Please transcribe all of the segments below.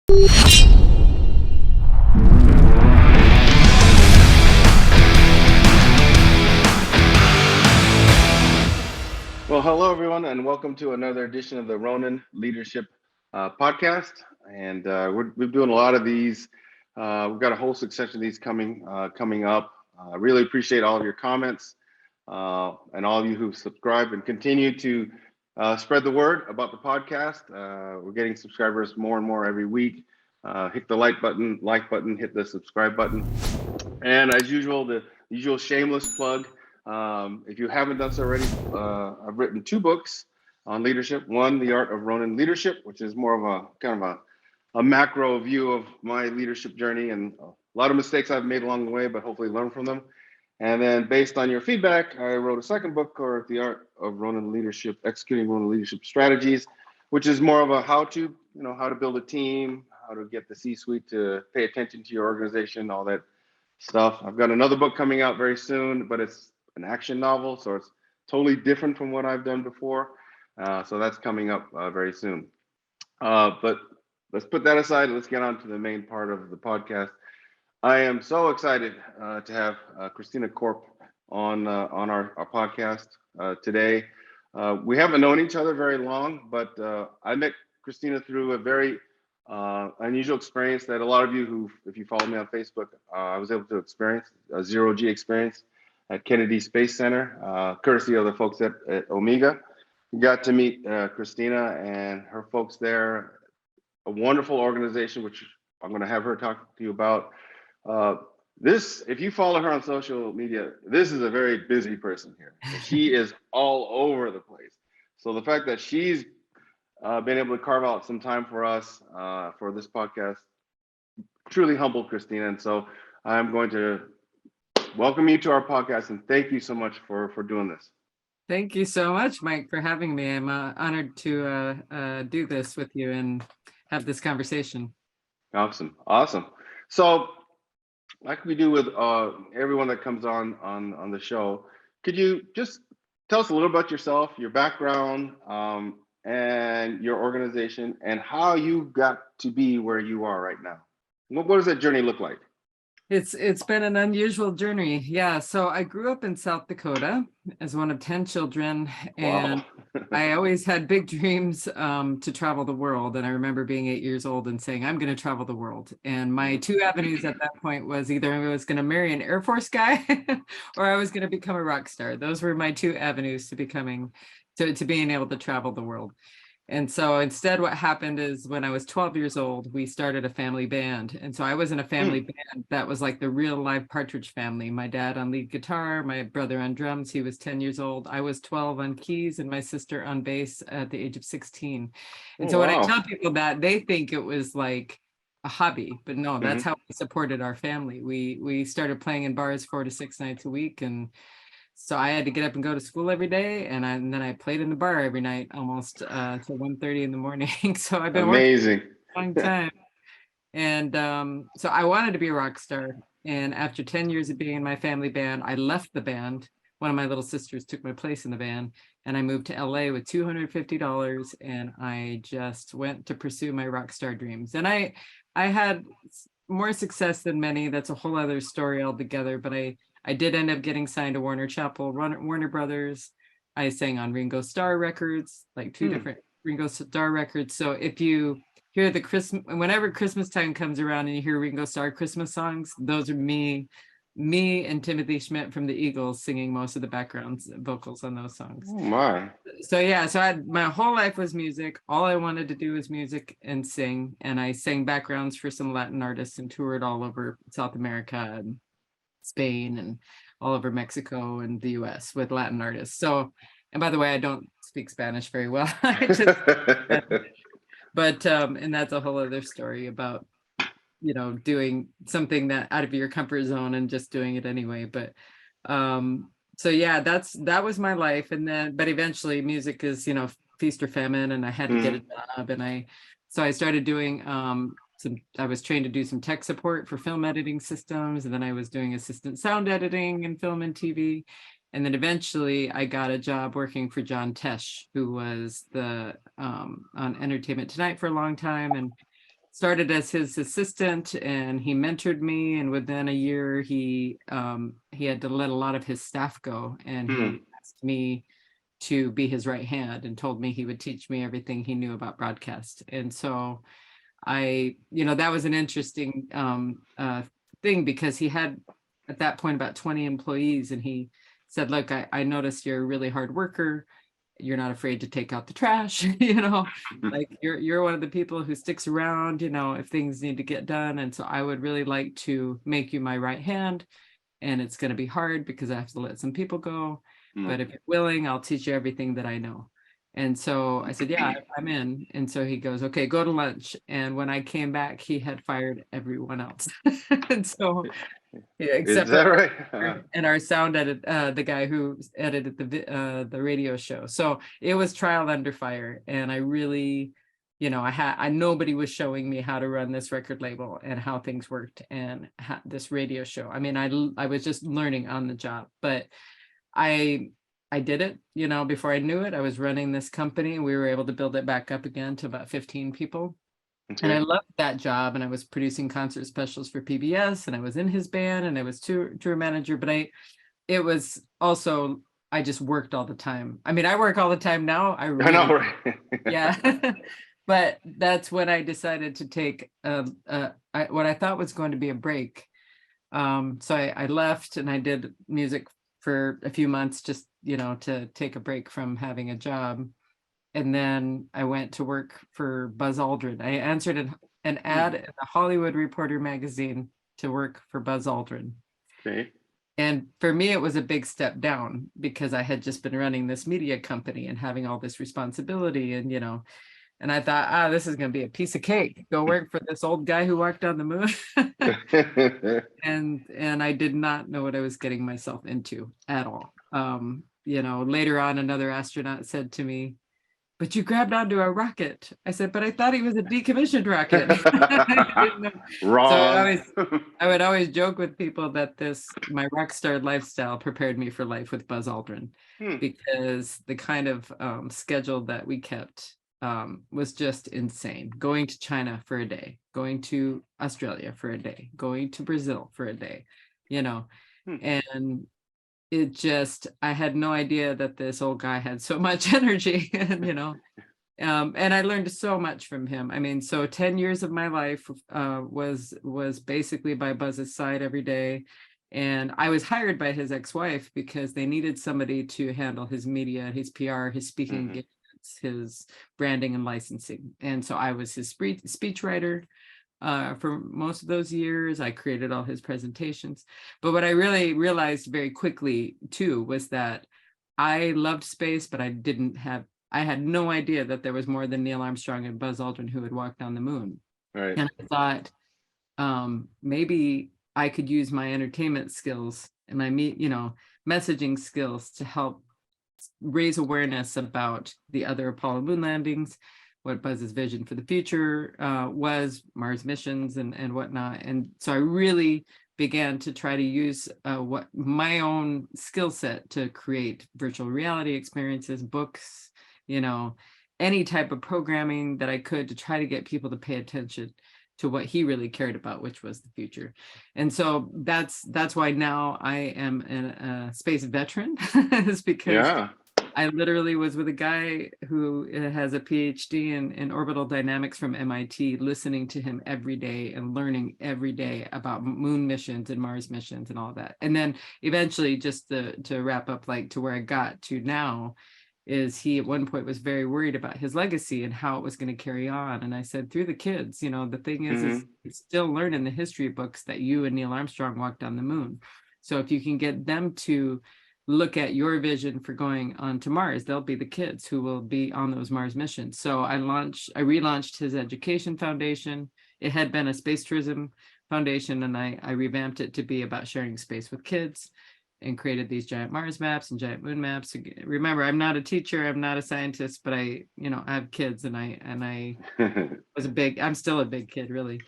Well, hello everyone, and welcome to another edition of the Ronin Leadership Podcast. And we're doing a lot of these. We've got a whole succession of these coming up. I really appreciate all of your comments and all of you who've subscribed and continue to spread the word about the podcast. We're getting subscribers more and more every week. Hit the like button, hit the subscribe button. And as usual, the usual shameless plug. If you haven't done so already, I've written 2 books on leadership. One, The Art of Ronin Leadership, which is more of a kind of a macro view of my leadership journey and a lot of mistakes I've made along the way, but hopefully learn from them. And then based on your feedback, I wrote a second book called The Art of Ronin Leadership, Executing Ronin Leadership Strategies, which is more of a how to build a team, how to get the C-suite to pay attention to your organization, all that stuff. I've got another book coming out very soon, but it's an action novel, so it's totally different from what I've done before. So that's coming up very soon. But let's put that aside. Let's get on to the main part of the podcast. I am so excited to have Christina Korp on our podcast today. We haven't known each other very long, but I met Christina through a very unusual experience that a lot of you who, if you follow me on Facebook, I was able to experience a zero-G experience at Kennedy Space Center, courtesy of the folks at Omega. Got to meet Christina and her folks there, a wonderful organization, which I'm going to have her talk to you about. If you follow her on social media, this is a very busy person here. She is all over the place. So the fact that she's been able to carve out some time for us for this podcast truly humbled Christina. And so I'm going to welcome you to our podcast and thank you so much for doing this. Thank you so much, Mike, for having me. I'm honored to do this with you and have this conversation. Awesome. So like we do with everyone that comes on the show, could you just tell us a little about yourself, your background, and your organization, and how you got to be where you are right now? What does that journey look like? It's been an unusual journey. Yeah. So I grew up in South Dakota as one of 10 children, and I always had big dreams to travel the world. And I remember being 8 years old and saying, I'm going to travel the world. And my 2 avenues at that point was either I was going to marry an Air Force guy or I was going to become a rock star. Those were my 2 avenues to being able to travel the world. And so instead, what happened is when I was 12 years old, we started a family band. And so I was in a family band that was like the real live Partridge Family. My dad on lead guitar, my brother on drums. He was 10 years old. I was 12 on keys, and my sister on bass at the age of 16. And so when I tell people that, they think it was like a hobby, but no, that's how we supported our family. We started playing in bars 4 to 6 nights a week, and so I had to get up and go to school every day, and then I played in the bar every night almost till 1:30 in the morning. So I've been amazing working for a long time. And so I wanted to be a rock star. And after 10 years of being in my family band, I left the band. One of my little sisters took my place in the band, and I moved to LA with $250, and I just went to pursue my rock star dreams. And I had more success than many. That's a whole other story altogether, but I did end up getting signed to Warner Brothers. I sang on Ringo Starr records, like 2 different Ringo Starr records. So if you hear whenever Christmas time comes around and you hear Ringo Starr Christmas songs, those are me and Timothy Schmidt from the Eagles singing most of the background vocals on those songs. Oh my. So yeah, my whole life was music. All I wanted to do was music and sing. And I sang backgrounds for some Latin artists and toured all over South America and Spain and all over Mexico and the US with Latin artists. So, and by the way, I don't speak Spanish very well. But and that's a whole other story about, doing something that out of your comfort zone and just doing it anyway. But so yeah, that was my life. And then, but eventually music is, feast or famine, and I had to get a job. And I started doing I was trained to do some tech support for film editing systems, and then I was doing assistant sound editing in film and TV. And then eventually I got a job working for John Tesh, who was on Entertainment Tonight for a long time. And started as his assistant, and he mentored me. And within a year, he had to let a lot of his staff go, and he asked me to be his right hand and told me he would teach me everything he knew about broadcast. And so that was an interesting thing, because he had at that point about 20 employees, and he said, look, I noticed you're a really hard worker. You're not afraid to take out the trash, like you're one of the people who sticks around, if things need to get done. And so I would really like to make you my right hand, and it's going to be hard because I have to let some people go. But if you're willing, I'll teach you everything that I know. And so I said, yeah, I'm in. And so he goes, okay, go to lunch. And when I came back, he had fired everyone else. And so, except Is that right? and our sound edit, the guy who edited the radio show. So it was trial under fire. And I really, nobody was showing me how to run this record label and how things worked, and this radio show. I mean, I was just learning on the job, but I did it, before I knew it. I was running this company. We were able to build it back up again to about 15 people. Okay. And I loved that job, and I was producing concert specials for PBS, and I was in his band, and I was tour manager, but I just worked all the time. I mean, I work all the time now. I know, right? Yeah. But that's when I decided to take what I thought was going to be a break. So I left, and I did music for a few months, just, to take a break from having a job. And then I went to work for Buzz Aldrin. I answered an ad in the Hollywood Reporter magazine to work for Buzz Aldrin. Okay. And for me, it was a big step down, because I had just been running this media company and having all this responsibility, and, and I thought, this is going to be a piece of cake. Go work for this old guy who walked on the moon. And I did not know what I was getting myself into at all. Later on, another astronaut said to me, but you grabbed onto a rocket. I said, but I thought he was a decommissioned rocket. Wrong. So I would always joke with people that my rock star lifestyle prepared me for life with Buzz Aldrin, because the kind of schedule that we kept was just insane. Going to China for a day, going to Australia for a day, going to Brazil for a day, and it just, I had no idea that this old guy had so much energy, and, and I learned so much from him. I mean, so 10 years of my life was basically by Buzz's side every day. And I was hired by his ex-wife because they needed somebody to handle his media, his PR, his speaking engagements, his branding and licensing. And so I was his speechwriter for most of those years. I created all his presentations. But what I really realized very quickly too was that I loved space, but I had no idea that there was more than Neil Armstrong and Buzz Aldrin who had walked on the moon. Right. And I thought maybe I could use my entertainment skills and my messaging skills to help raise awareness about the other Apollo moon landings, what Buzz's vision for the future was, Mars missions and whatnot. And so I really began to try to use what my own skill set to create virtual reality experiences, books, any type of programming that I could to try to get people to pay attention to what he really cared about, which was the future. And so that's why now I am a space veteran, is because I literally was with a guy who has a PhD in orbital dynamics from MIT, listening to him every day and learning every day about moon missions and Mars missions and all that. And then eventually, just to wrap up, like to where I got to now, is he at one point was very worried about his legacy and how it was going to carry on. And I said, through the kids, the thing is still learn in the history books that you and Neil Armstrong walked on the moon. So if you can get them to look at your vision for going on to Mars, they'll be the kids who will be on those Mars missions. So I relaunched his education foundation. It had been a space tourism foundation, and I revamped it to be about sharing space with kids, and created these giant Mars maps and giant moon maps. Remember, I'm not a teacher, I'm not a scientist, but I have kids, and I I'm still a big kid, really.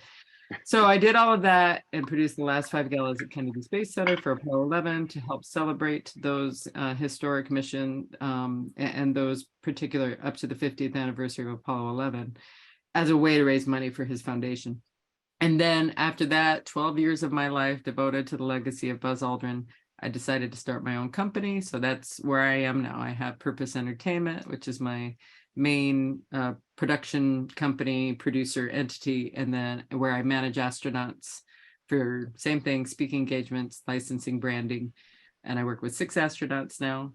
So I did all of that and produced the last 5 galas at Kennedy Space Center for Apollo 11 to help celebrate those historic mission and those particular up to the 50th anniversary of Apollo 11. as a way to raise money for his foundation. And then after that, 12 years of my life devoted to the legacy of Buzz Aldrin, I decided to start my own company. So that's where I am now. I have Purpose Entertainment, which is my main production company, producer entity, and then where I manage astronauts for same thing, speaking engagements, licensing, branding. And I work with 6 astronauts now.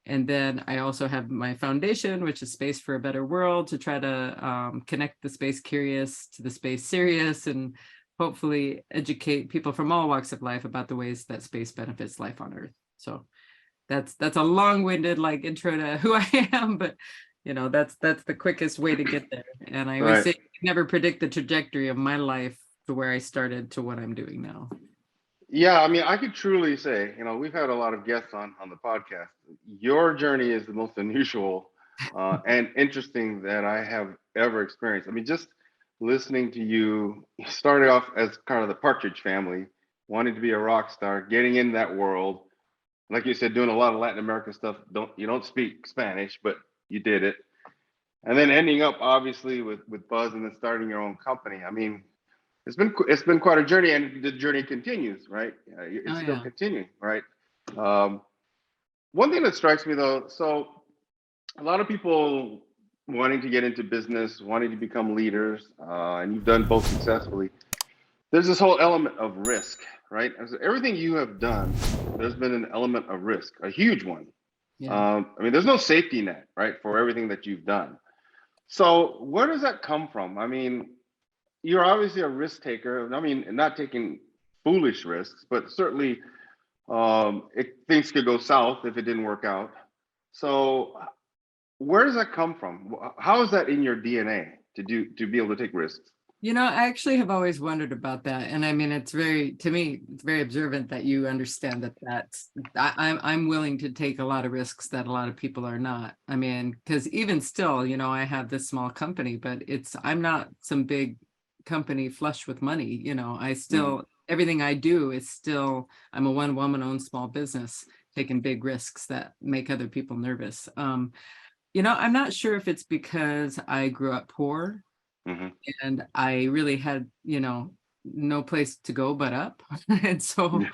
And then I also have my foundation, which is Space for a Better World, to try to connect the space curious to the space serious, and hopefully educate people from all walks of life about the ways that space benefits life on Earth. So that's a long-winded like intro to who I am, but you know, that's the quickest way to get there. And I always say, you never predict the trajectory of my life to where I started to what I'm doing now. Yeah, I mean, I could truly say, you know, we've had a lot of guests on the podcast. Your journey is the most unusual and interesting that I have ever experienced. I mean, just listening to you, you started off as kind of the Partridge Family, wanting to be a rock star, getting in that world. Like you said, doing a lot of Latin American stuff. You don't speak Spanish, but you did it. And then ending up obviously with Buzz, and then starting your own company. I mean, it's been quite a journey, and the journey continues, right? It's still continuing, right? One thing that strikes me though, so a lot of people wanting to get into business, wanting to become leaders, and you've done both successfully. There's this whole element of risk, right? As everything you have done, there's been an element of risk, a huge one. I mean, there's no safety net, right, for everything that you've done. So where does that come from? I mean, you're obviously a risk taker. I mean, not taking foolish risks, but certainly things could go south if it didn't work out. So where does that come from? How is that in your DNA to be able to take risks? You know, I actually have always wondered about that. And I mean, to me, it's very observant that you understand I'm willing to take a lot of risks that a lot of people are not. I mean, because even still, you know, I have this small company, but I'm not some big company flush with money. You know, I still, everything I do is still, I'm a one woman owned small business, taking big risks that make other people nervous. You know, I'm not sure if it's because I grew up poor. And I really had, you know, no place to go but up. And so,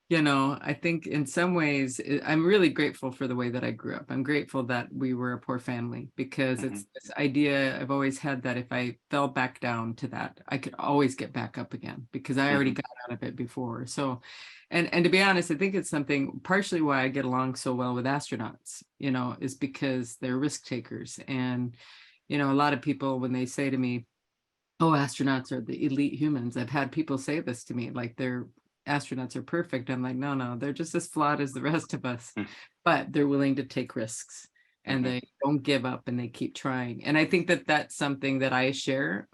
you know, I think in some ways, I'm really grateful for the way that I grew up. I'm grateful that we were a poor family, because it's this idea I've always had that if I fell back down to that, I could always get back up again, because I already got out of it before. So, and to be honest, I think it's something partially why I get along so well with astronauts, you know, is because they're risk takers. And you know, a lot of people, when they say to me, oh, astronauts are the elite humans, I've had people say this to me, like astronauts are perfect. I'm like, no, they're just as flawed as the rest of us, but they're willing to take risks, and they don't give up, and they keep trying. And I think that that's something that I share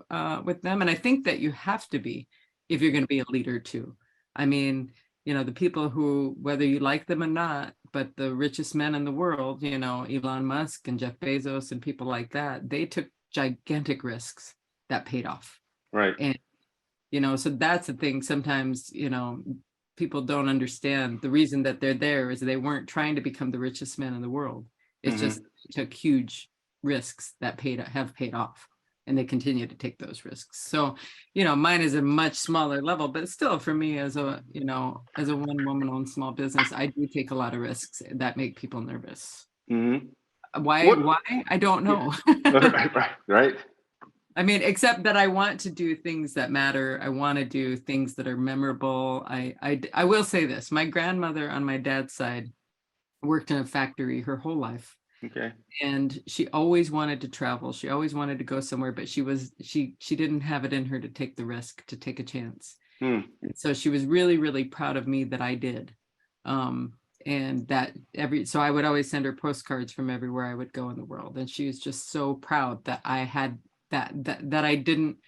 with them. And I think that you have to be, if you're going to be a leader too. I mean, you know, the people who, whether you like them or not, but the richest men in the world, you know, Elon Musk and Jeff Bezos and people like that, they took gigantic risks that paid off. Right. And, you know, so that's the thing. Sometimes, you know, people don't understand the reason that they're there is they weren't trying to become the richest man in the world. It's just they took huge risks that have paid off. And they continue to take those risks. So, you know, mine is a much smaller level, but still for me as a one woman owned small business, I do take a lot of risks that make people nervous. Why? I don't know. Right. I mean, except that I want to do things that matter. I want to do things that are memorable. I will say this, my grandmother on my dad's side worked in a factory her whole life. Okay. And she always wanted to travel. She always wanted to go somewhere, but she didn't have it in her to take the risk, to take a chance. And so she was really, really proud of me that I did. And that so I would always send her postcards from everywhere I would go in the world. And she was just so proud that I had that I didn't,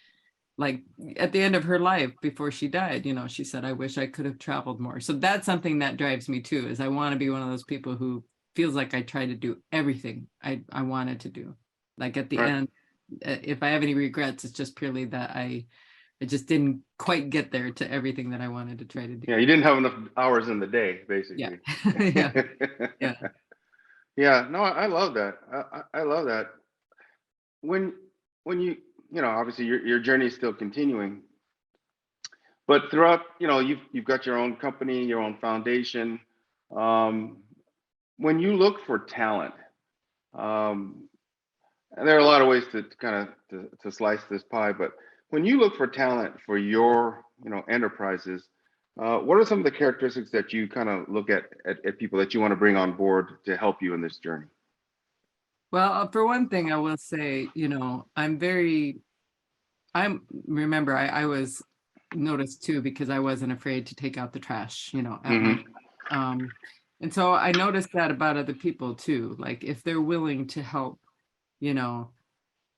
like, at the end of her life before she died, you know, she said, I wish I could have traveled more. So that's something that drives me too, is I want to be one of those people who feels like I try to do everything I wanted to do. Like at the end, if I have any regrets, it's just purely that I just didn't quite get there to everything that I wanted to try to do. Yeah, you didn't have enough hours in the day, basically. Yeah. No, I love that. I love that. When you obviously your journey is still continuing, but throughout, you've got your own company, your own foundation. Um, when you look for talent, um, and there are a lot of ways to kind of to slice this pie, but when you look for talent for your, enterprises, what are some of the characteristics that you kind of look at people that you want to bring on board to help you in this journey? Well, for one thing, I will say, remember, I was noticed too, because I wasn't afraid to take out the trash, at my, and so I noticed that about other people too. Like if they're willing to help, you know,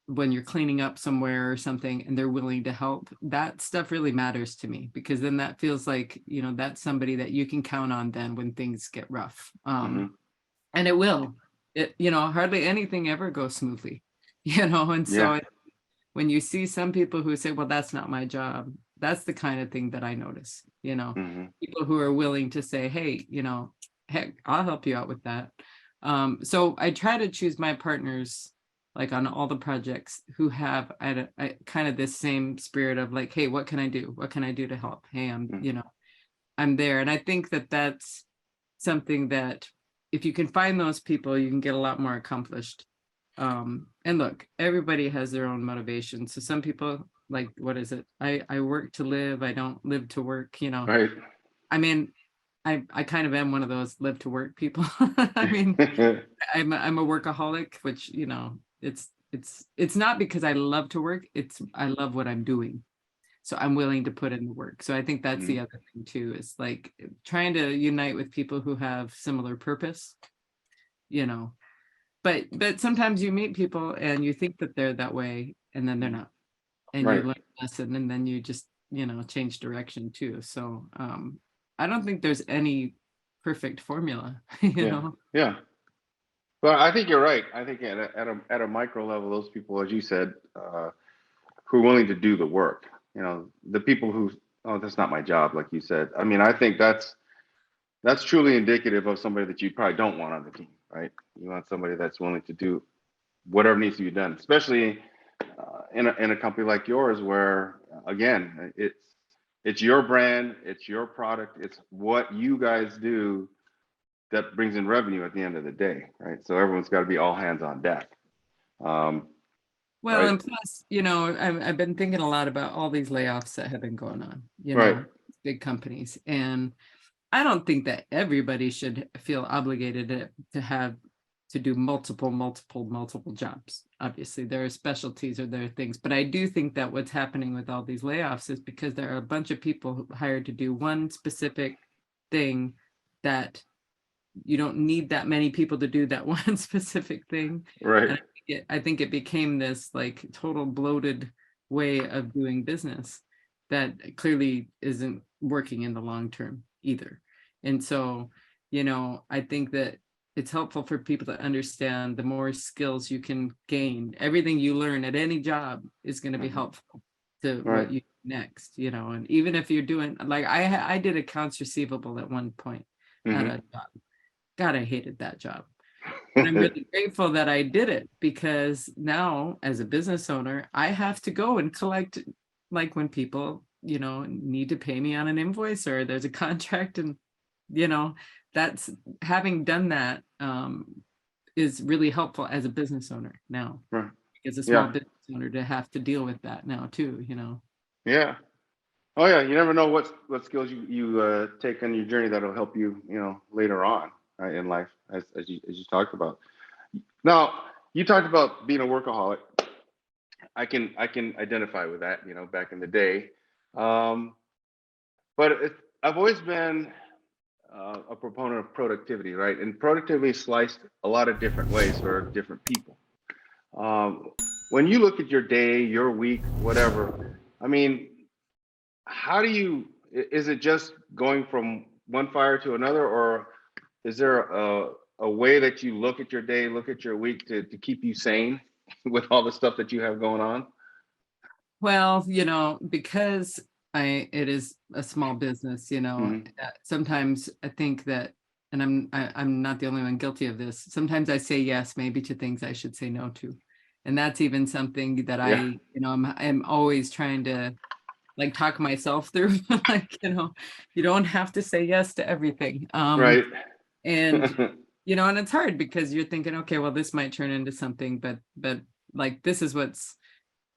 when you're cleaning up somewhere or something and they're willing to help, that stuff really matters to me, because then that feels like, that's somebody that you can count on then when things get rough. And it will. Hardly anything ever goes smoothly, and so Yeah. when you see some people who say, well, that's not my job, that's the kind of thing that I notice, people who are willing to say, hey, heck, I'll help you out with that. So I try to choose my partners, like on all the projects, who have kind of this same spirit of like, hey, what can I do? What can I do to help? Hey, I'm there. And I think that that's something that if you can find those people, you can get a lot more accomplished. And look, everybody has their own motivation. So some people, like, what is it? I work to live. I don't live to work, Right. I mean, I kind of am one of those live to work people. I mean, I'm a workaholic, which, it's not because I love to work. It's I love what I'm doing. So I'm willing to put in the work. So I think that's the other thing too, is like trying to unite with people who have similar purpose, but sometimes you meet people and you think that they're that way and then they're not. And Right. you learn a lesson and then you just, change direction too. So I don't think there's any perfect formula, Yeah. Yeah. Well, I think you're right. I think at a micro level, those people, as you said, who are willing to do the work, the people who, oh, that's not my job, like you said. I mean, I think that's truly indicative of somebody that you probably don't want on the team, right? You want somebody that's willing to do whatever needs to be done, especially in a company like yours, where again, it's your brand, it's your product, it's what you guys do that brings in revenue at the end of the day, right? So everyone's got to be all hands on deck. Well, Right. and plus, I've been thinking a lot about all these layoffs that have been going on, Right. big companies. And I don't think that everybody should feel obligated to have to do multiple jobs. Obviously, there are specialties or there are things, but I do think that what's happening with all these layoffs is because there are a bunch of people hired to do one specific thing that you don't need that many people to do that one specific thing. Right. And I think it became this like total bloated way of doing business that clearly isn't working in the long term either. And so, I think that it's helpful for people to understand the more skills you can gain, everything you learn at any job is going to be helpful to what you do next, and even if you're doing, like I did accounts receivable at one point at a job. God, I hated that job. And I'm really grateful that I did it, because now as a business owner, I have to go and collect, like when people, need to pay me on an invoice or there's a contract, and, that's having done that is really helpful as a business owner now, Right. as a small business owner, to have to deal with that now too, Yeah. Oh yeah. You never know what skills you take on your journey that'll help you, later on, right, in life, as you talked about. Now, you talked about being a workaholic. I can identify with that, back in the day. Um, but I've always been a proponent of productivity, right? And productivity is sliced a lot of different ways for different people. Um, when you look at your day, your week, whatever, I mean, how do you, is it just going from one fire to another, or is there a way that you look at your day, look at your week to keep you sane with all the stuff that you have going on? Well, because it is a small business, sometimes I think that, and I'm not the only one guilty of this. Sometimes I say yes, maybe to things I should say no to. And that's even something that Yeah. I'm always trying to like talk myself through. Like, you don't have to say yes to everything. Right. And and it's hard because you're thinking, okay, well, this might turn into something, but like this is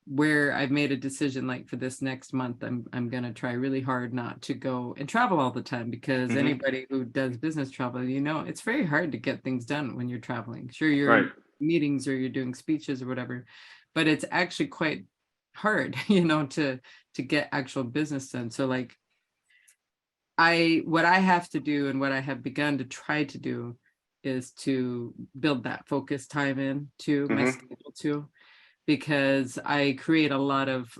where I've made a decision, like for this next month, I'm gonna try really hard not to go and travel all the time, because anybody who does business travel, it's very hard to get things done when you're traveling. Sure, you're Right. in meetings or you're doing speeches or whatever, but it's actually quite hard, to get actual business done. So like what I have to do and what I have begun to try to do is to build that focus time in to my schedule too, because I create a lot of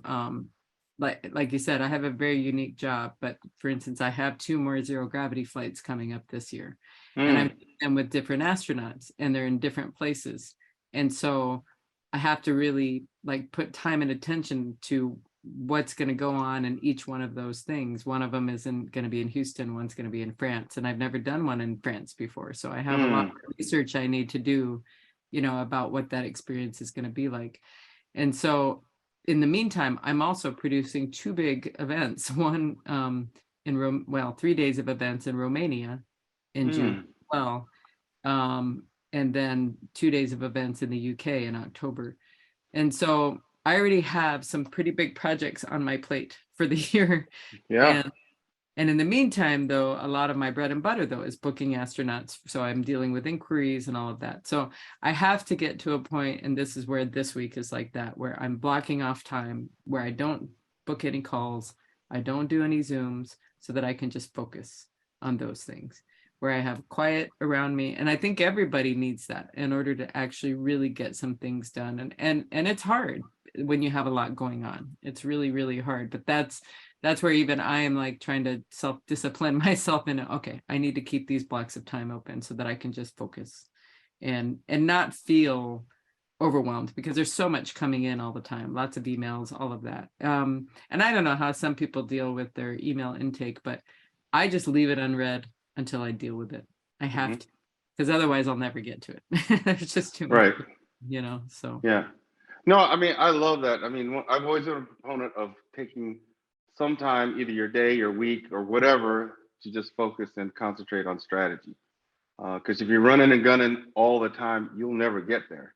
like you said, I have a very unique job. But for instance, I have 2 more zero gravity flights coming up this year, and I'm doing them with different astronauts, and they're in different places. And so I have to really like put time and attention to what's going to go on in each one of those things. One of them isn't going to be in Houston, one's going to be in France, and I've never done one in France before. So I have a lot of research I need to do, about what that experience is going to be like. And so in the meantime, I'm also producing 2 big events, one in 3 days of events in Romania in June as well. And then 2 days of events in the UK in October. And so I already have some pretty big projects on my plate for the year. Yeah. And in the meantime, though, a lot of my bread and butter, though, is booking astronauts. So I'm dealing with inquiries and all of that. So I have to get to a point, and this is where this week is like that, where I'm blocking off time, where I don't book any calls, I don't do any Zooms, so that I can just focus on those things, where I have quiet around me. And I think everybody needs that in order to actually really get some things done. And it's hard when you have a lot going on. It's really, really hard. But that's where even I am like trying to self-discipline myself in, okay, I need to keep these blocks of time open so that I can just focus and not feel overwhelmed, because there's so much coming in all the time, lots of emails, all of that. And I don't know how some people deal with their email intake, but I just leave it unread until I deal with it. I have to, because otherwise I'll never get to it. There's just too much, so. Yeah. No, I mean, I love that. I mean, I've always been a proponent of taking some time, either your day, your week, or whatever, to just focus and concentrate on strategy. Because if you're running and gunning all the time, you'll never get there.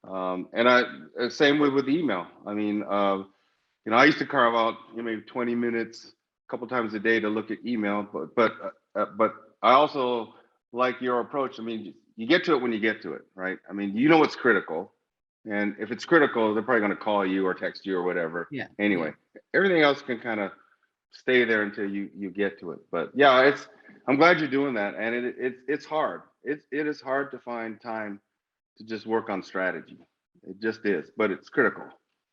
And same way with email. I mean, I used to carve out maybe 20 minutes a couple times a day to look at email, but I also like your approach. I mean, you get to it when you get to it, right? I mean, it's critical. And if it's critical, they're probably going to call you or text you or whatever. Yeah. Anyway, everything else can kind of stay there until you get to it. But yeah, I'm glad you're doing that. And it's hard. It is hard to find time to just work on strategy. It just is, but it's critical.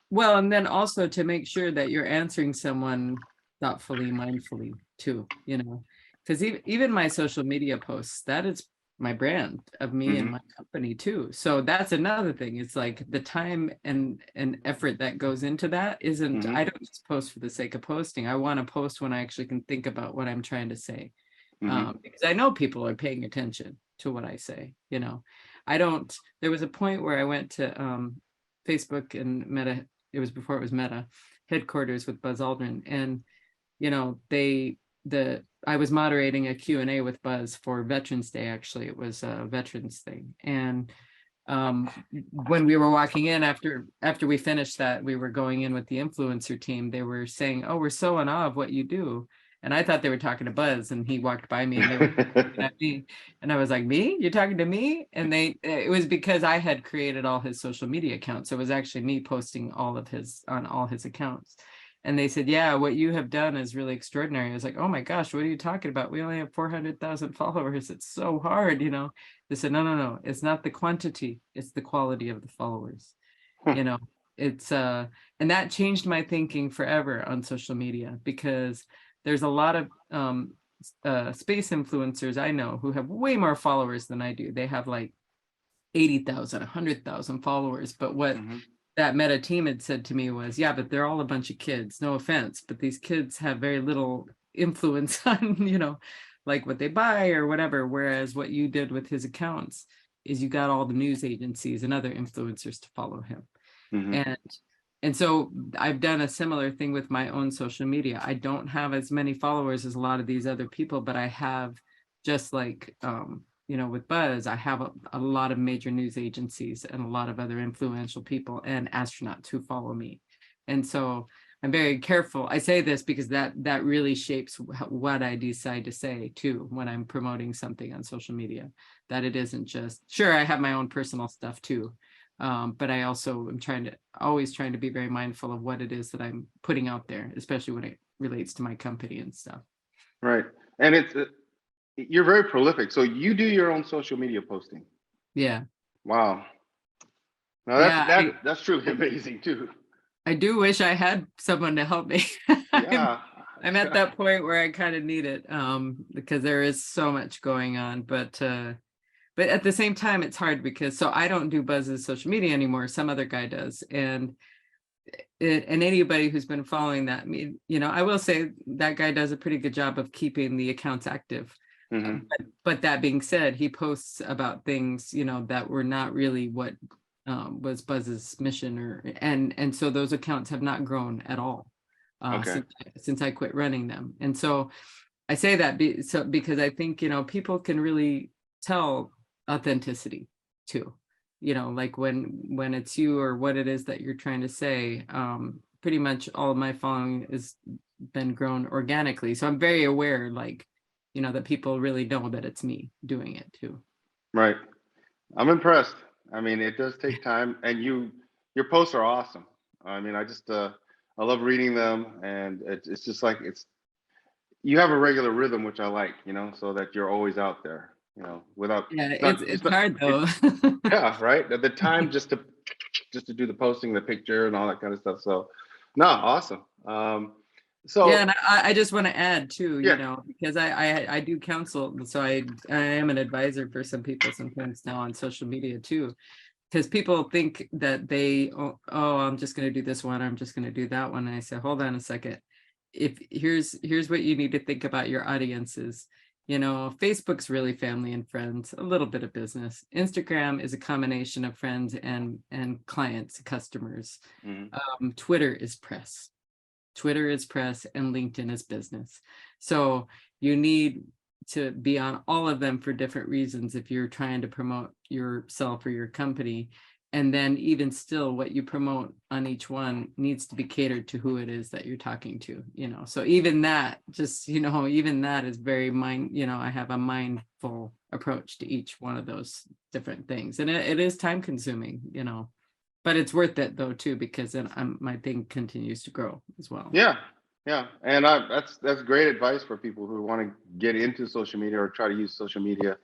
Well, and then also to make sure that you're answering someone thoughtfully, mindfully too, because even my social media posts, that is my brand of me and my company too. So that's another thing. It's like the time and effort that goes into that isn't, I don't just post for the sake of posting. I want to post when I actually can think about what I'm trying to say. Because I know people are paying attention to what I say. There was a point where I went to Facebook and Meta, it was before it was Meta, headquarters with Buzz Aldrin. And, I was moderating a Q&A with Buzz for Veterans Day. Actually, it was a veterans thing. And when we were walking in after we finished that, we were going in with the influencer team. They were saying, "Oh, we're so in awe of what you do." And I thought they were talking to Buzz, and he walked by me and they were looking at me. And I was like, "Me? You're talking to me?" And it was because I had created all his social media accounts. So it was actually me posting on all his accounts. And they said, "Yeah, what you have done is really extraordinary." I was like, "Oh my gosh, what are you talking about? We only have 400,000 followers. It's so hard, They said, no, it's not the quantity, it's the quality of the followers. It's and that changed my thinking forever on social media, because there's a lot of space influencers I know who have way more followers than I do. They have like 80,000, 100,000 followers. But what that Meta team had said to me was, "Yeah, but they're all a bunch of kids. No offense, but these kids have very little influence on, like what they buy or whatever. Whereas what you did with his accounts is you got all the news agencies and other influencers to follow him." Mm-hmm. And so I've done a similar thing with my own social media. I don't have as many followers as a lot of these other people, but I have, just like with Buzz, I have a lot of major news agencies and a lot of other influential people and astronauts who follow me. And so I'm very careful. I say this because that really shapes what I decide to say too when I'm promoting something on social media, that it isn't just, sure, I have my own personal stuff too. But I also am always trying to be very mindful of what it is that I'm putting out there, especially when it relates to my company and stuff. Right. And you're very prolific. So you do your own social media posting. Yeah. Wow. Now that's truly amazing too. I do wish I had someone to help me. Yeah. I'm at that point where I kind of need it, because there is so much going on, but at the same time, it's hard because I don't do Buzz's social media anymore. Some other guy does. And anybody who's been following that, I will say that guy does a pretty good job of keeping the accounts active. Mm-hmm. But that being said, he posts about things, that were not really what was Buzz's mission, and so those accounts have not grown at all since I quit running them. And so I say that because I think, people can really tell authenticity too, like when it's you or what it is that you're trying to say. Pretty much all of my following has been grown organically, so I'm very aware, that people really know that it's me doing it too. Right. I'm impressed. I mean, it does take time, and your posts are awesome. I mean, I love reading them, and it's just like you have a regular rhythm, which I like, so that you're always out there, without. It's hard though. Yeah, right. The time just to do the posting, the picture, and all that kind of stuff. So, no, awesome. So yeah, and I just want to add too, yeah. because I do counsel, so I am an advisor for some people sometimes now on social media too, because people think that I'm just going to do this one, I'm just going to do that one, and I say, hold on a second. Here's what you need to think about your audiences. Facebook's really family and friends, a little bit of business. Instagram is a combination of friends and clients, customers. Mm-hmm. Twitter is press, and LinkedIn is business. So you need to be on all of them for different reasons if you're trying to promote yourself or your company. And then even still, what you promote on each one needs to be catered to who it is that you're talking to, So even that, even that is very I have a mindful approach to each one of those different things. And it is time consuming, but it's worth it though too, because then my thing continues to grow as well. Yeah. And that's great advice for people who want to get into social media or try to use social media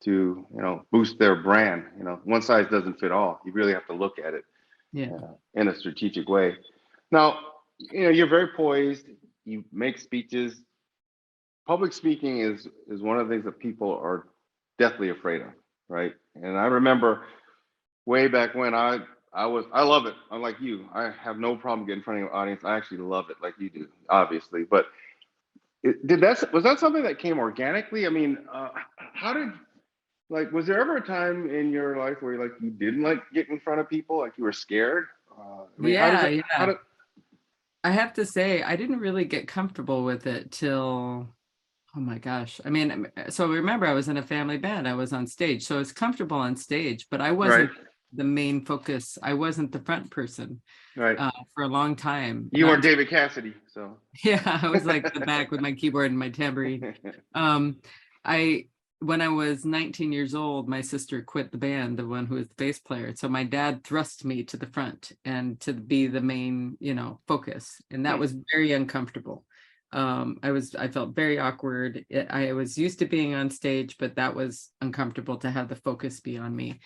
to boost their brand. One size doesn't fit all. You really have to look at it in a strategic way. Now, you're very poised. You make speeches. Public speaking is one of the things that people are deathly afraid of, right? And I remember way back when I love it. I'm like you. I have no problem getting in front of an audience. I actually love it, like you do, obviously. But was that something that came organically? I mean, was there ever a time in your life where you didn't like getting in front of people, like you were scared? I have to say, I didn't really get comfortable with it till, oh my gosh. I mean, so remember, I was in a family band. I was on stage, so it's comfortable on stage, but I wasn't the main focus. I wasn't the front person for a long time. You weren't David Cassidy, so. Yeah, I was like the back with my keyboard and my tambourine. When I was 19 years old, my sister quit the band, the one who was the bass player. So my dad thrust me to the front and to be the main, focus. And that was very uncomfortable. I felt very awkward. I was used to being on stage, but that was uncomfortable to have the focus be on me.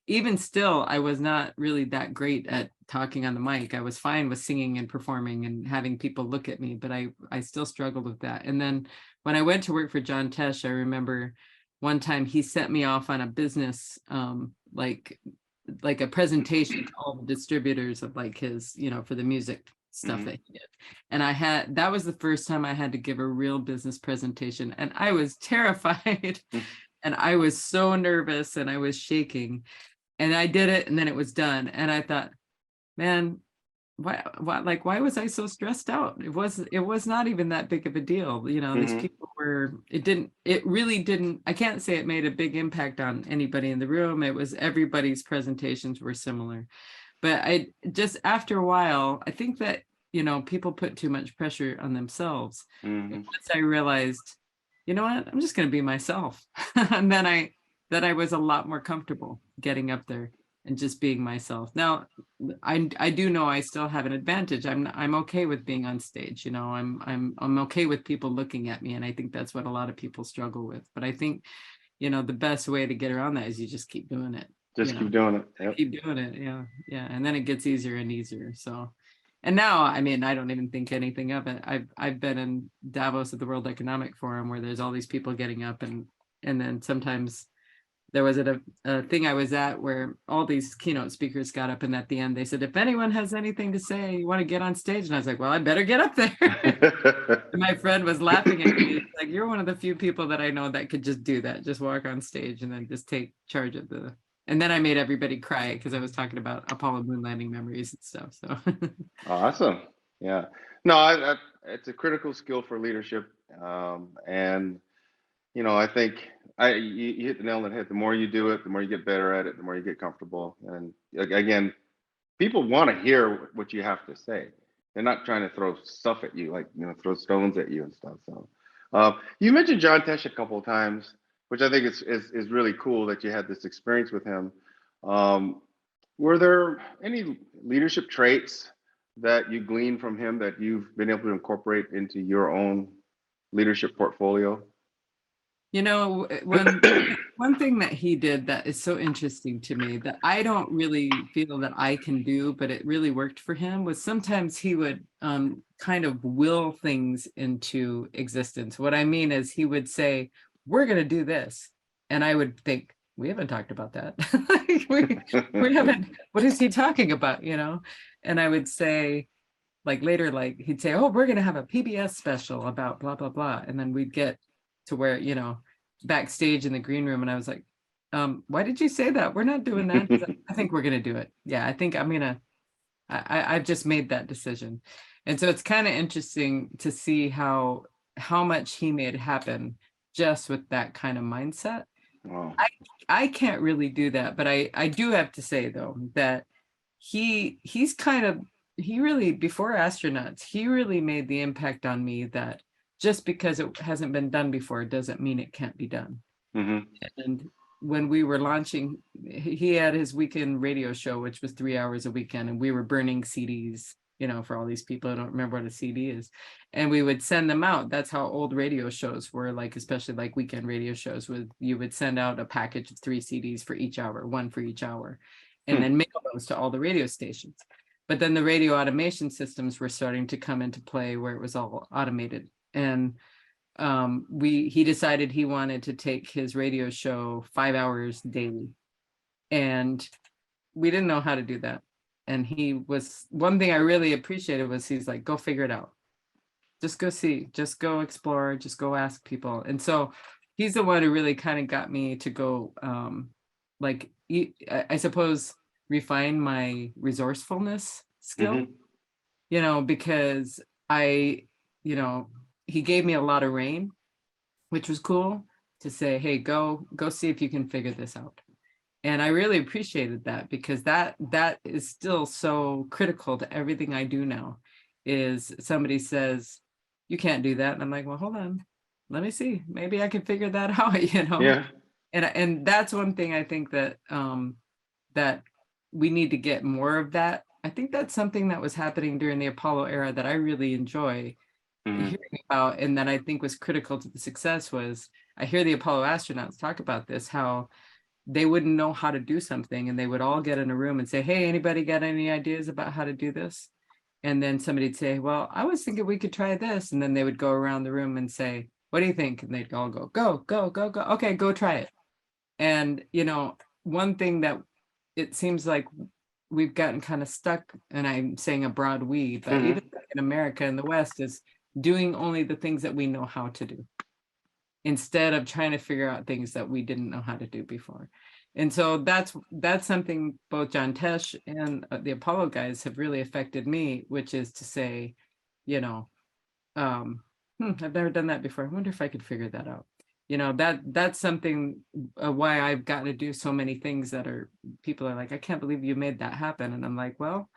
Even still, I was not really that great at talking on the mic. I was fine with singing and performing and having people look at me, but I still struggled with that. And then when I went to work for John Tesh, I remember one time he sent me off on a business, like a presentation to all the distributors of his, for the music stuff that he did. And that was the first time I had to give a real business presentation. And I was terrified and I was so nervous and I was shaking. And I did it, and then it was done. And I thought, man, why was I so stressed out? It was not even that big of a deal. You know, these people it really didn't, I can't say it made a big impact on anybody in the room. It was everybody's presentations were similar. But I just, after a while, I think that, you know, people put too much pressure on themselves. And once I realized, you know what, I'm just going to be myself. And then I was a lot more comfortable getting up there and just being myself. Now, I do know I still have an advantage. I'm okay with being on stage. You know, I'm okay with people looking at me, and I think that's what a lot of people struggle with. But I think, you know, the best way to get around that is you just keep doing it. Just keep doing it. Yep. Keep doing it. Yeah. And then it gets easier and easier. So, and now, I mean, I don't even think anything of it. I've been in Davos at the World Economic Forum where there's all these people getting up, and then sometimes there was a thing I was at where all these keynote speakers got up, and at the end they said, if anyone has anything to say, you want to get on stage? And I was like, well, I better get up there. And my friend was laughing at me. He's like, you're one of the few people that I know that could just do that, just walk on stage and then just take charge of the. And then I made everybody cry because I was talking about Apollo moon landing memories and stuff. So Awesome. Yeah. No, it's a critical skill for leadership. And you know, I think you hit the nail on the head. The more you do it, the more you get better at it, the more you get comfortable. And again, people want to hear what you have to say. They're not trying to throw stuff at you, like, you know, throw stones at you and stuff. So you mentioned John Tesh a couple of times, which I think is really cool that you had this experience with him. Were there any leadership traits that you gleaned from him that you've been able to incorporate into your own leadership portfolio? you know, one thing that he did that is so interesting to me that I don't really feel that I can do, but it really worked for him, was sometimes he would kind of will things into existence. What I mean is he would say, we're going to do this. And I would think, we haven't talked about that. we haven't, what is he talking about, you know? And I would say, like later, like he'd say, oh, we're going to have a PBS special about blah, blah, blah. And then we'd get to where, you know, backstage in the green room. And I was like, why did you say that? We're not doing that. I think we're going to do it. Yeah, I think I'm going to, I've just made that decision. And so it's kind of interesting to see how much he made happen just with that kind of mindset. Wow. I can't really do that, but I do have to say though, that he's kind of, he really, before astronauts, he really made the impact on me that just because it hasn't been done before doesn't mean it can't be done. And when we were launching, he had his weekend radio show, which was 3 hours a weekend, and we were burning CDs, you know, for all these people who don't remember what a CD is. And we would send them out. That's how old radio shows were, like, especially like weekend radio shows, with you would send out a package of 3 CDs for each hour, one for each hour, and then mail those to all the radio stations. But then the radio automation systems were starting to come into play where it was all automated. And he decided he wanted to take his radio show 5 hours daily. And we didn't know how to do that. And one thing I really appreciated was he's like, go figure it out. Just go see, just go explore, just go ask people. And so he's the one who really kind of got me to go, I suppose, refine my resourcefulness skill, you know, because he gave me a lot of rein, which was cool, to say, hey, go see if you can figure this out. And I really appreciated that, because that is still so critical to everything I do now. Is somebody says, you can't do that. And I'm like, well, hold on, let me see. Maybe I can figure that out, you know? Yeah. And that's one thing I think that that we need to get more of that. I think that's something that was happening during the Apollo era that I really enjoy hearing about, and that I think was critical to the success. Was I hear the Apollo astronauts talk about this, how they wouldn't know how to do something, and they would all get in a room and say, hey, anybody got any ideas about how to do this? And then somebody'd say, well, I was thinking we could try this. And then they would go around the room and say, what do you think? And they'd all go, go, go, go, go. Okay, go try it. And, you know, one thing that it seems like we've gotten kind of stuck, and I'm saying a broad we, but even in America and the West, is doing only the things that we know how to do, instead of trying to figure out things that we didn't know how to do before. And so that's something both John Tesh and the Apollo guys have really affected me, which is to say, you know, I've never done that before. I wonder if I could figure that out. You know, that's something why I've got to do so many things that are, people are like, I can't believe you made that happen. And I'm like, well,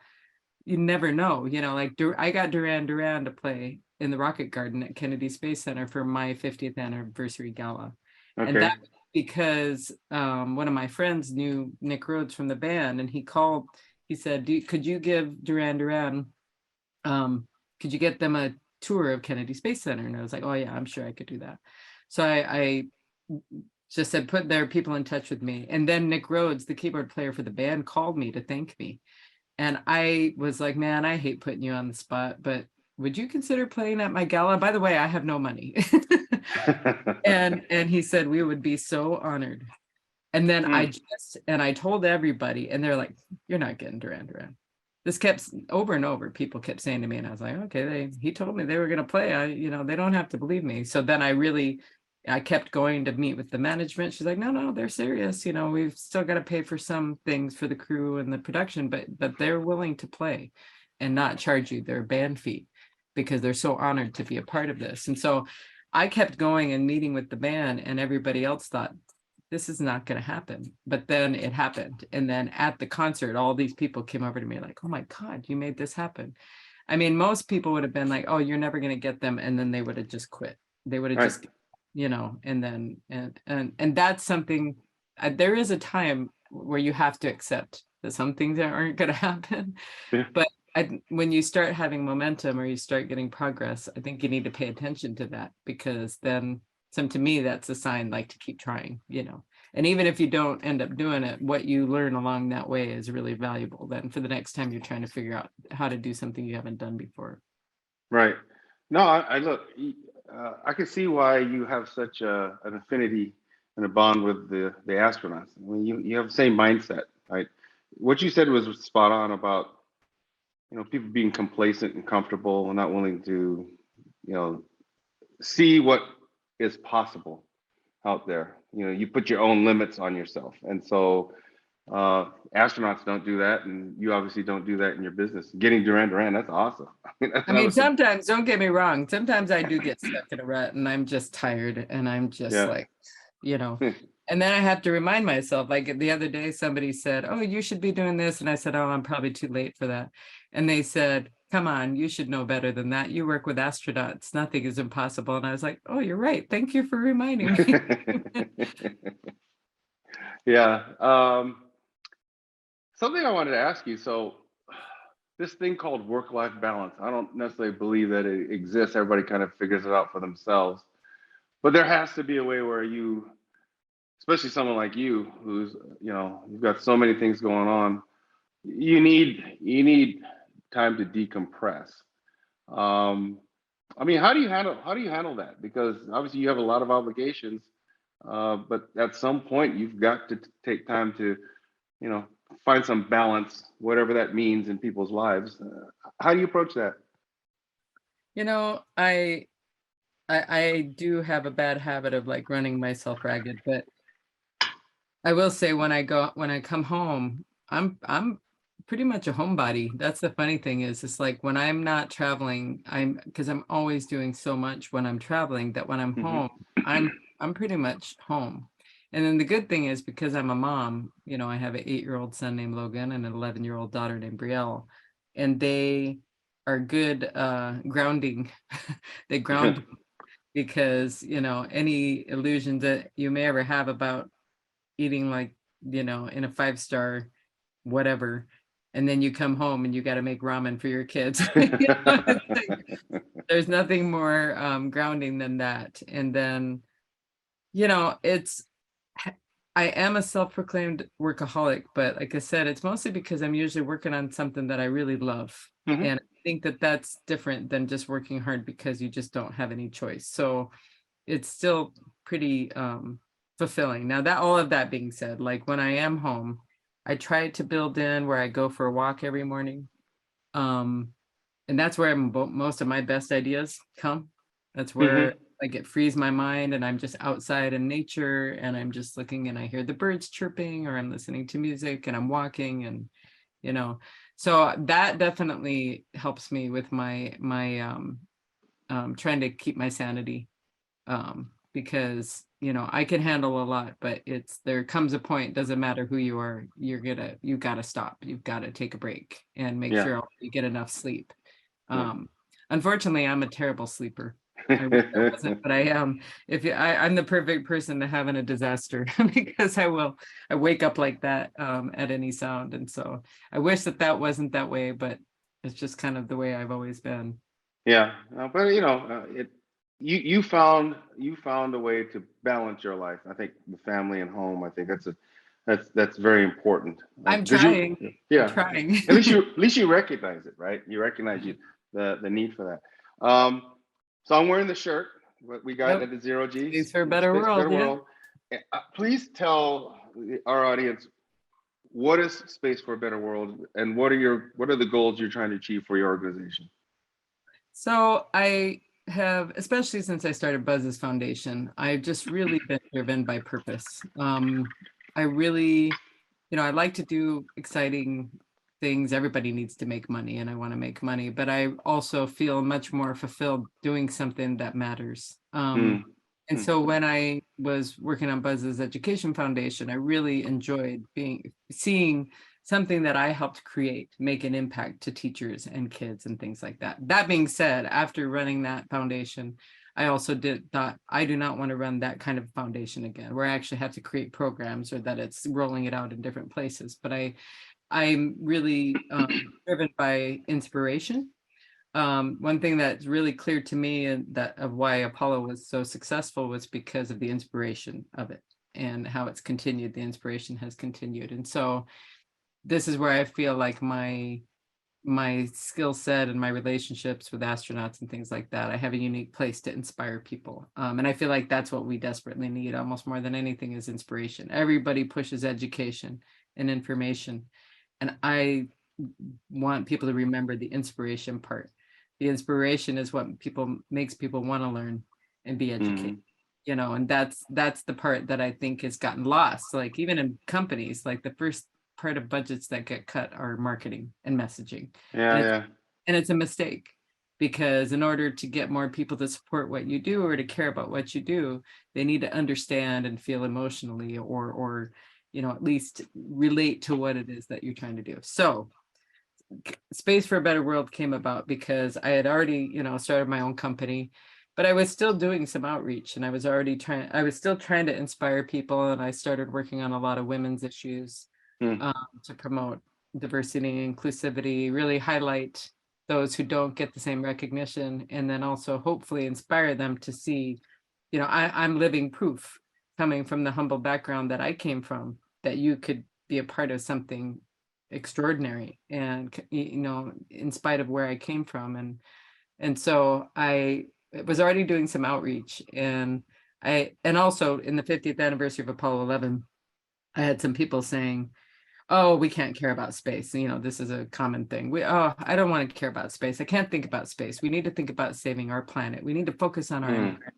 you never know, you know, like I got Duran Duran to play in the Rocket Garden at Kennedy Space Center for my 50th anniversary gala. Okay. And that because one of my friends knew Nick Rhodes from the band, and he called, he said, could you give Duran Duran, could you get them a tour of Kennedy Space Center? And I was like, oh yeah, I'm sure I could do that. So I just said, put their people in touch with me. And then Nick Rhodes, the keyboard player for the band, called me to thank me. And I was like, man, I hate putting you on the spot, but would you consider playing at my gala? By the way, I have no money. and he said, we would be so honored. And then I told everybody, and they're like, you're not getting Duran Duran. This kept over and over. People kept saying to me, and I was like, okay, he told me they were going to play. You know, they don't have to believe me. So then I kept going to meet with the management. She's like, no, they're serious. You know, we've still got to pay for some things for the crew and the production, but they're willing to play and not charge you their band fee because they're so honored to be a part of this. And so I kept going and meeting with the band, and everybody else thought, this is not going to happen. But then it happened. And then at the concert, all these people came over to me like, oh my God, you made this happen. I mean, most people would have been like, oh, you're never going to get them. And then they would have just quit. They would have just, you know, and then, and that's something, there is a time where you have to accept that some things aren't going to happen. Yeah. But when you start having momentum or you start getting progress, I think you need to pay attention to that, because then to me, that's a sign like to keep trying, you know, and even if you don't end up doing it, what you learn along that way is really valuable then for the next time you're trying to figure out how to do something you haven't done before. Right. No, I look, I can see why you have such an affinity and a bond with the astronauts. I mean, you have the same mindset, right? What you said was spot on about, you know, people being complacent and comfortable and not willing to, you know, see what is possible out there. You know, you put your own limits on yourself. And so astronauts don't do that, and you obviously don't do that in your business. Getting Duran Duran, that's awesome. I mean, sometimes, don't get me wrong, sometimes I do get stuck in a rut and I'm just tired and I'm just like, you know, and then I have to remind myself, like the other day, somebody said, oh, you should be doing this. And I said, oh, I'm probably too late for that. And they said, come on, you should know better than that. You work with astronauts. Nothing is impossible. And I was like, oh, you're right. Thank you for reminding me. Yeah. Something I wanted to ask you. So this thing called work-life balance, I don't necessarily believe that it exists. Everybody kind of figures it out for themselves. But there has to be a way where you, especially someone like you, who's, you know, you've got so many things going on, you need time to decompress. I mean, how do you handle that? Because obviously you have a lot of obligations, but at some point you've got to take time to, you know, find some balance, whatever that means in people's lives. How do you approach that? You know, I do have a bad habit of like running myself ragged, but I will say when I come home, I'm pretty much a homebody. That's the funny thing is, it's like when I'm not traveling, because I'm always doing so much when I'm traveling, that when I'm home, I'm pretty much home. And then the good thing is, because I'm a mom, you know, I have an 8-year-old son named Logan and an 11-year-old daughter named Brielle, and they are good grounding. They ground because, you know, any illusions that you may ever have about eating, like, you know, in a 5-star whatever, and then you come home and you got to make ramen for your kids. You know, like, there's nothing more grounding than that. And then, you know, I am a self-proclaimed workaholic, but like I said, it's mostly because I'm usually working on something that I really love. And I think that that's different than just working hard because you just don't have any choice. So it's still pretty fulfilling. Now, that all of that being said, like when I am home, I try to build in where I go for a walk every morning. And that's where most of my best ideas come. That's where like it frees my mind, and I'm just outside in nature, and I'm just looking, and I hear the birds chirping, or I'm listening to music, and I'm walking, and so that definitely helps me with my trying to keep my sanity, because I can handle a lot, but there comes a point, doesn't matter who you are, you gotta stop, you've got to take a break and make sure you get enough sleep. Unfortunately, I'm a terrible sleeper. I wish I wasn't, but I am. I'm the perfect person to have in a disaster because I wake up like that at any sound, and so I wish that wasn't that way, but it's just kind of the way I've always been. Yeah, but you found a way to balance your life. I think the family and home. I think that's very important. I'm trying. I'm trying. At least you recognize it, right? You recognize the need for that. So I'm wearing the shirt. What we got at the Zero G. Space for a Better World. World. Please tell our audience, what is Space for a Better World, and what are the goals you're trying to achieve for your organization? So I have, especially since I started Buzz's foundation, I've just really been driven by purpose. I really, I like to do exciting things. Everybody needs to make money, and I want to make money, but I also feel much more fulfilled doing something that matters. And so when I was working on Buzz's Education Foundation, I really enjoyed seeing something that I helped create, make an impact to teachers and kids and things like that. That being said, after running that foundation, I also thought I do not want to run that kind of foundation again, where I actually have to create programs or that it's rolling it out in different places. But I'm really driven by inspiration. One thing that's really clear to me, and of why Apollo was so successful, was because of the inspiration of it and how it's continued. The inspiration has continued, and so this is where I feel like my skill set and my relationships with astronauts and things like that, I have a unique place to inspire people. And I feel like that's what we desperately need, almost more than anything, is inspiration. Everybody pushes education and information, and I want people to remember the inspiration part. The inspiration is what makes people want to learn and be educated. And that's the part that I think has gotten lost. Like even in companies, like the first part of budgets that get cut are marketing and messaging. And it's a mistake, because in order to get more people to support what you do or to care about what you do, they need to understand and feel emotionally, or at least relate to what it is that you're trying to do. So Space for a Better World came about because I had already, started my own company, but I was still doing some outreach, and I was still trying to inspire people. And I started working on a lot of women's issues to promote diversity and inclusivity, really highlight those who don't get the same recognition, and then also hopefully inspire them to see, I'm living proof, coming from the humble background that I came from, that you could be a part of something extraordinary, and in spite of where I came from. And so I was already doing some outreach, and also in the 50th anniversary of Apollo 11, I had some people saying, oh, we can't care about space. This is a common thing. I don't want to care about space. I can't think about space. We need to think about saving our planet. We need to focus on our environment.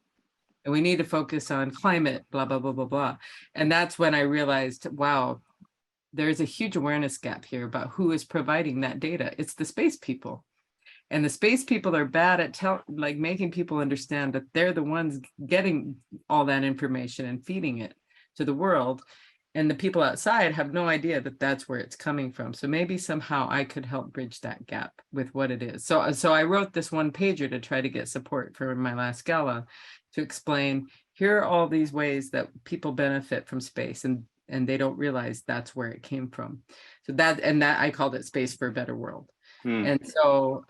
And we need to focus on climate, blah, blah, blah, blah, blah. And that's when I realized, wow, there's a huge awareness gap here about who is providing that data. It's the space people. And the space people are bad at making people understand that they're the ones getting all that information and feeding it to the world. And the people outside have no idea that that's where it's coming from. So maybe somehow I could help bridge that gap with what it is. So I wrote this one pager to try to get support for my last gala, to explain, here are all these ways that people benefit from space, and they don't realize that's where it came from. So that I called it Space for a Better World. And so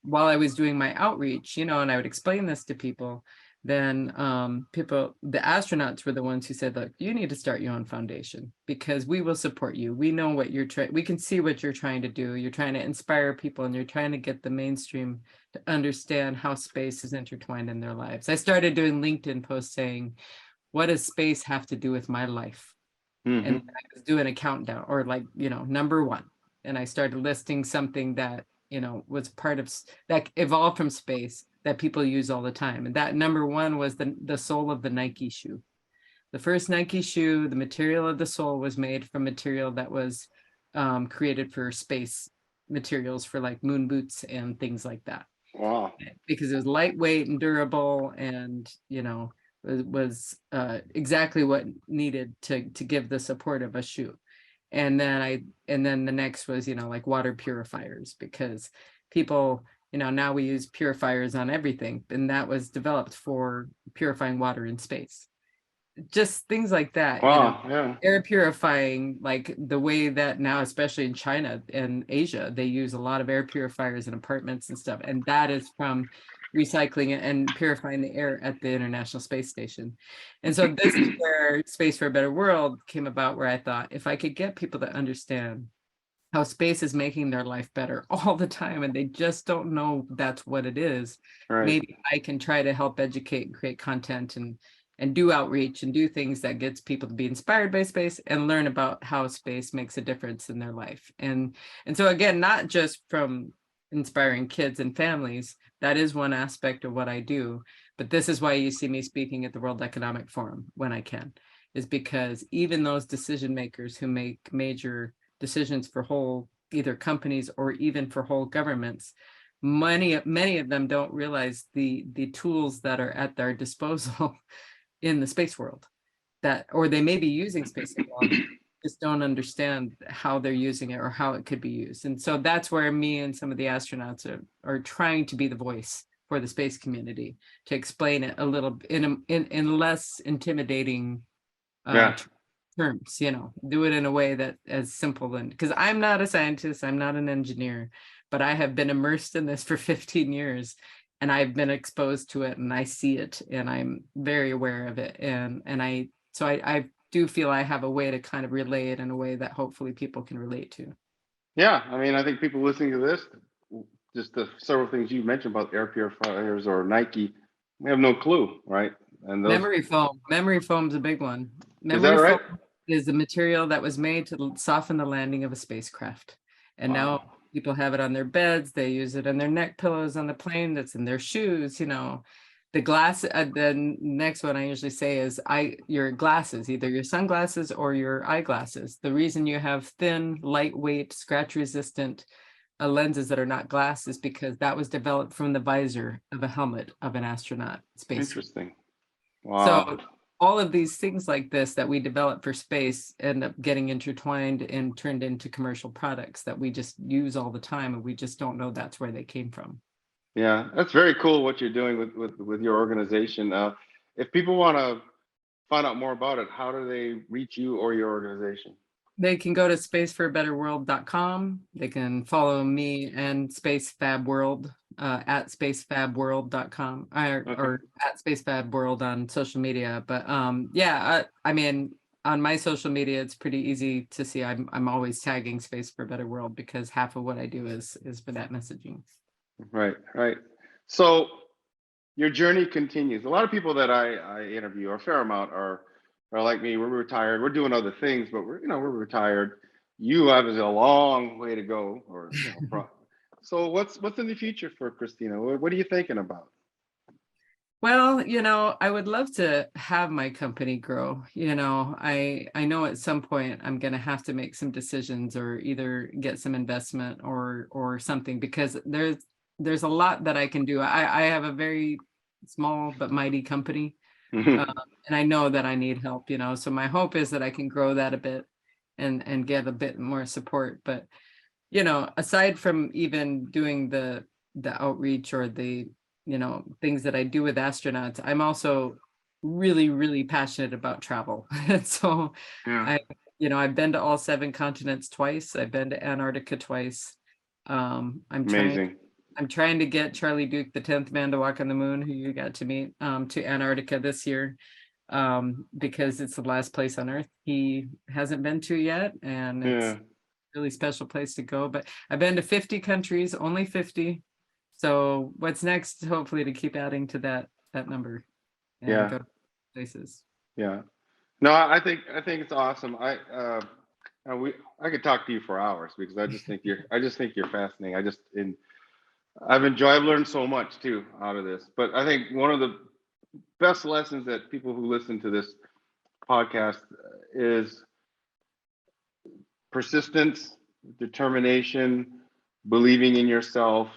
while I was doing my outreach, and I would explain this to people, then the astronauts were the ones who said, look, you need to start your own foundation, because we will support you. We know what we can see what you're trying to do. You're trying to inspire people, and you're trying to get the mainstream to understand how space is intertwined in their lives. I started doing LinkedIn posts saying, what does space have to do with my life? And I was doing a countdown, or number one. And I started listing something that, was part of, that evolved from space, that people use all the time. And that number one was the sole of the Nike shoe. The first Nike shoe, the material of the sole was made from material that was created for space materials for like moon boots and things like that. Wow. Because it was lightweight and durable, and it was exactly what needed to give the support of a shoe. And then the next was like water purifiers, because people now we use purifiers on everything, and that was developed for purifying water in space. Just things like that. Wow. Yeah. Air purifying, like the way that now, especially in China and Asia, they use a lot of air purifiers in apartments and stuff, and that is from recycling and purifying the air at the International Space Station. And so this is where Space for a Better World came about, where I thought, if I could get people to understand how space is making their life better all the time, and they just don't know that's what it is, Right. maybe I can try to help educate and create content and do outreach and do things that gets people to be inspired by space and learn about how space makes a difference in their life. And so again, not just from inspiring kids and families, that is one aspect of what I do, but this is why you see me speaking at the World Economic Forum when I can, is because even those decision makers who make major decisions for whole either companies or even for whole governments, many of them don't realize the tools that are at their disposal in the space world, or they may be using space technology, just don't understand how they're using it or how it could be used. And so that's where me and some of the astronauts are trying to be the voice for the space community, to explain it a little in less intimidating terms, do it in a way that as simple, and because I'm not a scientist, I'm not an engineer, but I have been immersed in this for 15 years. And I've been exposed to it, and I see it, and I'm very aware of it. And I do feel I have a way to kind of relay it in a way that hopefully people can relate to. Yeah. I mean, I think people listening to this, just the several things you mentioned about air purifiers or Nike, we have no clue, right? And those, Memory foam is a big one. Is that right? Foam is the material that was made to soften the landing of a spacecraft. And now people have it on their beds. They use it on their neck pillows on the plane. That's in their shoes. The glass. The next one I usually say is your glasses, either your sunglasses or your eyeglasses. The reason you have thin, lightweight, scratch-resistant lenses that are not glass is because that was developed from the visor of a helmet of an astronaut. Space. Interesting. Wow. So all of these things like this that we develop for space end up getting intertwined and turned into commercial products that we just use all the time, and we just don't know that's where they came from. Yeah, that's very cool what you're doing with your organization. If people want to find out more about it, how do they reach you or your organization? They can go to spacefororbetterworld.com. They can follow me and SpaceFabWorld at spacefabworld.com or at SpaceFabWorld on social media. But I mean, on my social media, it's pretty easy to see. I'm always tagging Space for a Better World, because half of what I do is for that messaging. Right. So your journey continues. A lot of people that I interview, or a fair amount, are like me. We're retired. We're doing other things, but we're retired. You have a long way to go, So what's in the future for Christina? What are you thinking about? Well, I would love to have my company grow. I know at some point I'm going to have to make some decisions, or either get some investment or something, because there's a lot that I can do. I have a very small but mighty company, and I know that I need help. So my hope is that I can grow that a bit and get a bit more support. But aside from even doing the outreach or the things that I do with astronauts, I'm also really, really passionate about travel. And so I've been to all 7 continents twice. I've been to Antarctica twice. Amazing. I'm trying to get Charlie Duke, the 10th man to walk on the moon, who you got to meet, to Antarctica this year, because it's the last place on Earth he hasn't been to yet. And it's a really special place to go. But I've been to 50 countries, only 50. So what's next? Hopefully to keep adding to that number and go to places. Yeah. No, I think it's awesome. I could talk to you for hours, because I just think you're fascinating. I've learned so much too out of this. But I think one of the best lessons that people who listen to this podcast is persistence, determination, believing in yourself,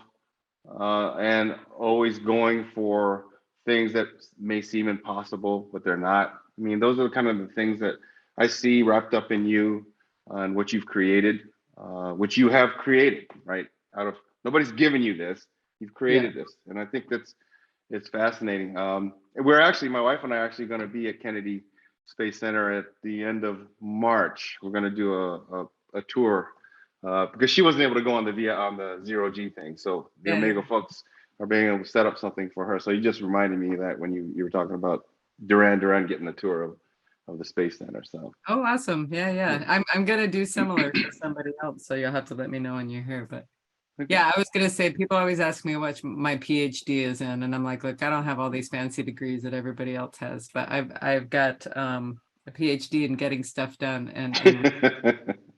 and always going for things that may seem impossible, but they're not. I mean, those are kind of the things that I see wrapped up in you and what you've created, which you have created, right? Out of nobody's given you this, you've Yeah. created this, and I think it's fascinating. We're actually, my wife and I are actually going to be at Kennedy Space Center at the end of March. We're going to do a tour because she wasn't able to go on the zero G thing. So the Yeah. Omega folks are being able to set up something for her. So you just reminded me of that when you were talking about Duran getting the tour of the Space Center. So Oh, awesome. Yeah, yeah. I'm gonna do similar for somebody else, so you'll have to let me know when you're here. But yeah, I was gonna say people always ask me what my PhD is in, and I'm like, look, I don't have all these fancy degrees that everybody else has, but I've got a PhD in getting stuff done and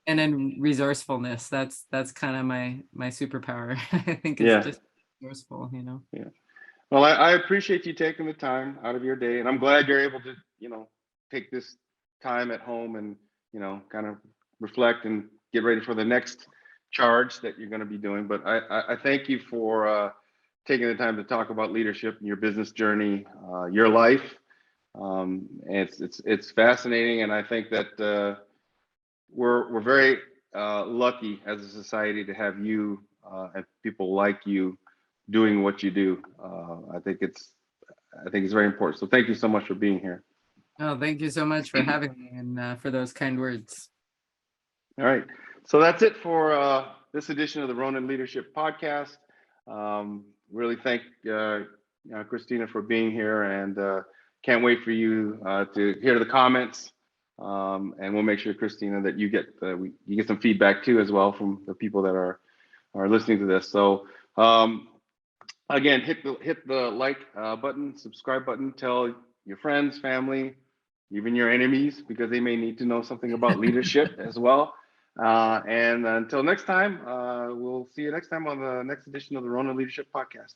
in resourcefulness. That's kind of my superpower. I think it's yeah, just resourceful, you know. yeah. Well, I appreciate you taking the time out of your day, and I'm glad you're able to, take this time at home and, kind of reflect and get ready for the next charge that you're going to be doing. But I thank you for taking the time to talk about leadership and your business journey, your life. It's fascinating, and I think that we're very lucky as a society to have you and people like you doing what you do. I think it's very important. So thank you so much for being here. Oh, thank you so much for having me and for those kind words. All right. So that's it for this edition of the Ronin Leadership Podcast. Really thank Christina for being here, and can't wait for you to hear the comments. And we'll make sure, Christina, that you get some feedback too as well from the people that are listening to this. So again, hit the like button, subscribe button, tell your friends, family, even your enemies, because they may need to know something about leadership as well. And until next time, we'll see you next time on the next edition of the Rona Leadership Podcast.